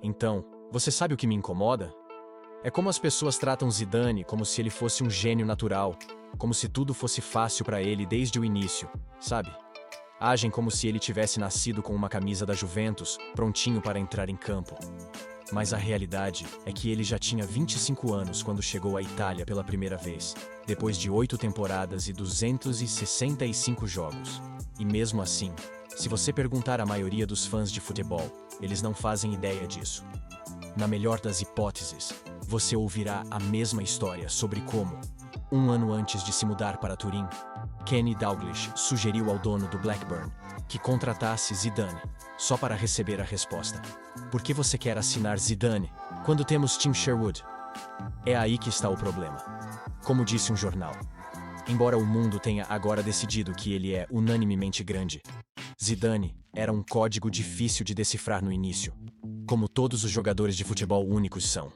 Então, você sabe o que me incomoda? É como as pessoas tratam Zidane como se ele fosse um gênio natural, como se tudo fosse fácil para ele desde o início, sabe? Agem como se ele tivesse nascido com uma camisa da Juventus, prontinho para entrar em campo. Mas a realidade é que ele já tinha 25 anos quando chegou à Itália pela primeira vez, depois de 8 temporadas e 265 jogos. E mesmo assim, se você perguntar à maioria dos fãs de futebol, eles não fazem ideia disso. Na melhor das hipóteses, você ouvirá a mesma história sobre como, um ano antes de se mudar para Turim, Kenny Dalglish sugeriu ao dono do Blackburn que contratasse Zidane, só para receber a resposta: por que você quer assinar Zidane quando temos Tim Sherwood? É aí que está o problema. Como disse um jornal, embora o mundo tenha agora decidido que ele é unanimemente grande, Zidane era um código difícil de decifrar no início, como todos os jogadores de futebol únicos são.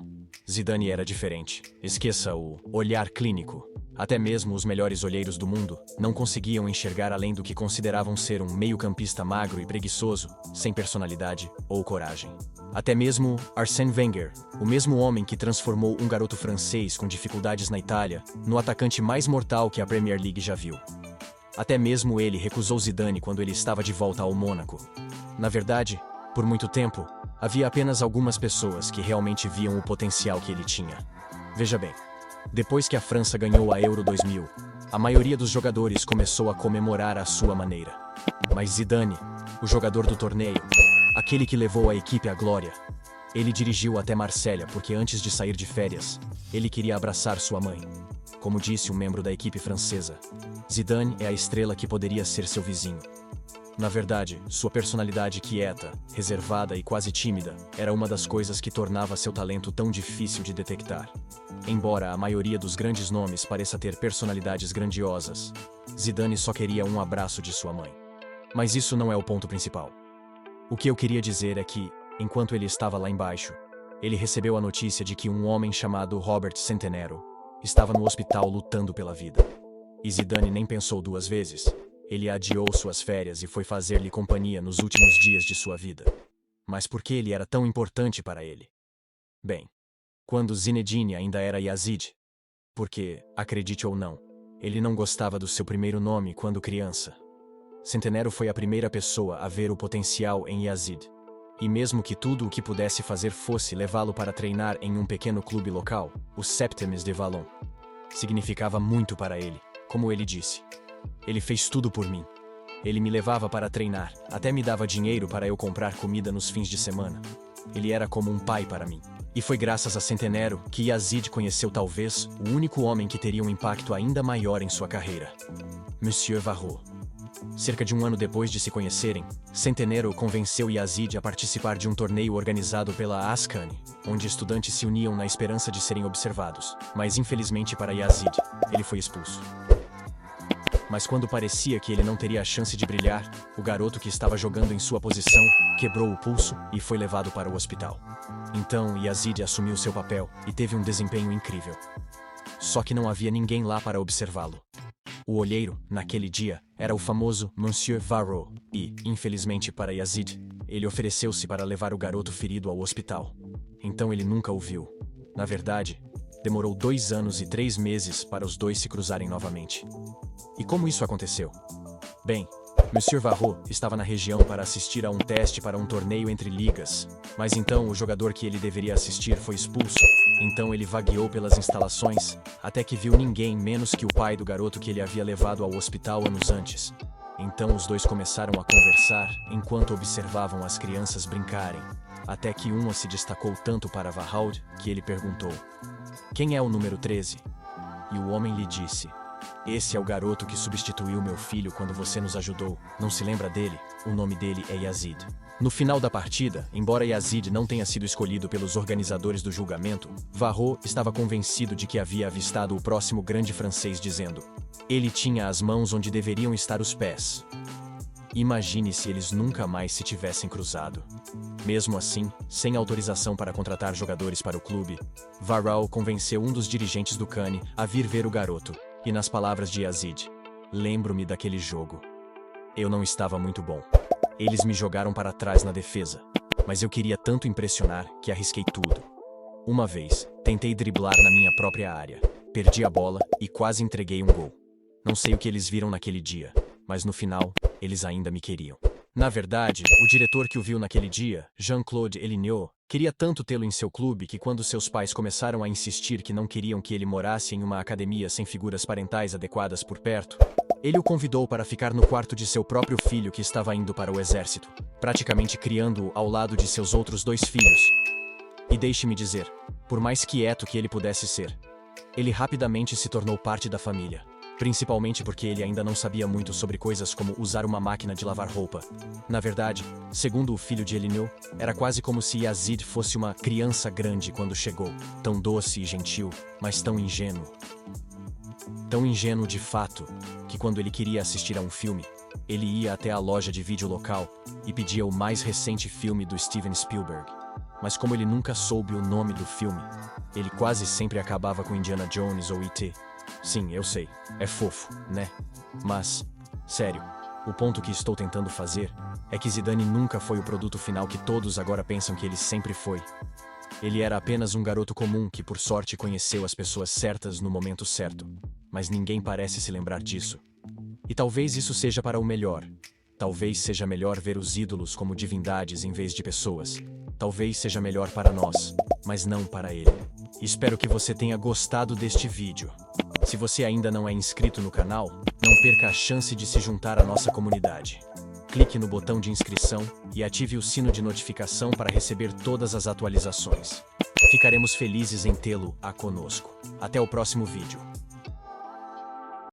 Zidane era diferente. Esqueça o olhar clínico. Até mesmo os melhores olheiros do mundo não conseguiam enxergar além do que consideravam ser um meio-campista magro e preguiçoso, sem personalidade ou coragem. Até mesmo Arsène Wenger, o mesmo homem que transformou um garoto francês com dificuldades na Itália no atacante mais mortal que a Premier League já viu. Até mesmo ele recusou Zidane quando ele estava de volta ao Mônaco. Na verdade, por muito tempo, havia apenas algumas pessoas que realmente viam o potencial que ele tinha. Veja bem, depois que a França ganhou a Euro 2000, a maioria dos jogadores começou a comemorar à sua maneira. Mas Zidane, o jogador do torneio, aquele que levou a equipe à glória, ele dirigiu até Marsella porque antes de sair de férias, ele queria abraçar sua mãe. Como disse um membro da equipe francesa, Zidane é a estrela que poderia ser seu vizinho. Na verdade, sua personalidade quieta, reservada e quase tímida era uma das coisas que tornava seu talento tão difícil de detectar. Embora a maioria dos grandes nomes pareça ter personalidades grandiosas, Zidane só queria um abraço de sua mãe. Mas isso não é o ponto principal. O que eu queria dizer é que, enquanto ele estava lá embaixo, ele recebeu a notícia de que um homem chamado Robert Centenero estava no hospital lutando pela vida. E Zidane nem pensou duas vezes. Ele adiou suas férias e foi fazer-lhe companhia nos últimos dias de sua vida. Mas por que ele era tão importante para ele? Bem, quando Zinedine ainda era Yazid. Porque, acredite ou não, ele não gostava do seu primeiro nome quando criança. Centenero foi a primeira pessoa a ver o potencial em Yazid. E mesmo que tudo o que pudesse fazer fosse levá-lo para treinar em um pequeno clube local, o Septimes de Vallon, significava muito para ele, como ele disse. Ele fez tudo por mim. Ele me levava para treinar, até me dava dinheiro para eu comprar comida nos fins de semana. Ele era como um pai para mim. E foi graças a Centenero que Yazid conheceu talvez o único homem que teria um impacto ainda maior em sua carreira: Monsieur Varro. Cerca de um ano depois de se conhecerem, Centenero convenceu Yazid a participar de um torneio organizado pela Ascani, onde estudantes se uniam na esperança de serem observados. Mas infelizmente para Yazid, ele foi expulso. Mas quando parecia que ele não teria a chance de brilhar, o garoto que estava jogando em sua posição quebrou o pulso e foi levado para o hospital. Então Yazid assumiu seu papel e teve um desempenho incrível. Só que não havia ninguém lá para observá-lo. O olheiro, naquele dia, era o famoso Monsieur Varro e, infelizmente para Yazid, ele ofereceu-se para levar o garoto ferido ao hospital. Então ele nunca o viu. Na verdade, demorou 2 anos e 3 meses para os dois se cruzarem novamente. E como isso aconteceu? Bem, Monsieur Varro estava na região para assistir a um teste para um torneio entre ligas, mas então o jogador que ele deveria assistir foi expulso. Então ele vagueou pelas instalações, até que viu ninguém menos que o pai do garoto que ele havia levado ao hospital anos antes. Então os dois começaram a conversar enquanto observavam as crianças brincarem, até que uma se destacou tanto para Varraud que ele perguntou: "Quem é o número 13?" E o homem lhe disse: "Esse é o garoto que substituiu meu filho quando você nos ajudou. Não se lembra dele? O nome dele é Yazid." No final da partida, embora Yazid não tenha sido escolhido pelos organizadores do julgamento, Varro estava convencido de que havia avistado o próximo grande francês dizendo: "Ele tinha as mãos onde deveriam estar os pés." Imagine se eles nunca mais se tivessem cruzado. Mesmo assim, sem autorização para contratar jogadores para o clube, Varro convenceu um dos dirigentes do Cane a vir ver o garoto. E nas palavras de Yazid: "Lembro-me daquele jogo. Eu não estava muito bom. Eles me jogaram para trás na defesa. Mas eu queria tanto impressionar que arrisquei tudo. Uma vez, tentei driblar na minha própria área. Perdi a bola e quase entreguei um gol. Não sei o que eles viram naquele dia, mas no final, eles ainda me queriam. Na verdade, o diretor que o viu naquele dia, Jean-Claude Eliniot, queria tanto tê-lo em seu clube que quando seus pais começaram a insistir que não queriam que ele morasse em uma academia sem figuras parentais adequadas por perto, ele o convidou para ficar no quarto de seu próprio filho que estava indo para o exército, praticamente criando-o ao lado de seus outros 2 filhos. E deixe-me dizer, por mais quieto que ele pudesse ser, ele rapidamente se tornou parte da família. Principalmente porque ele ainda não sabia muito sobre coisas como usar uma máquina de lavar roupa. Na verdade, segundo o filho de Eliniot, era quase como se Yazid fosse uma criança grande quando chegou, tão doce e gentil, mas tão ingênuo. Tão ingênuo de fato, que quando ele queria assistir a um filme, ele ia até a loja de vídeo local e pedia o mais recente filme do Steven Spielberg. Mas como ele nunca soube o nome do filme, ele quase sempre acabava com Indiana Jones ou E.T. Sim, eu sei, é fofo, né? Mas, sério, o ponto que estou tentando fazer é que Zidane nunca foi o produto final que todos agora pensam que ele sempre foi. Ele era apenas um garoto comum que por sorte conheceu as pessoas certas no momento certo, mas ninguém parece se lembrar disso. E talvez isso seja para o melhor. Talvez seja melhor ver os ídolos como divindades em vez de pessoas. Talvez seja melhor para nós, mas não para ele. Espero que você tenha gostado deste vídeo. Se você ainda não é inscrito no canal, não perca a chance de se juntar à nossa comunidade. Clique no botão de inscrição e ative o sino de notificação para receber todas as atualizações. Ficaremos felizes em tê-lo conosco. Até o próximo vídeo.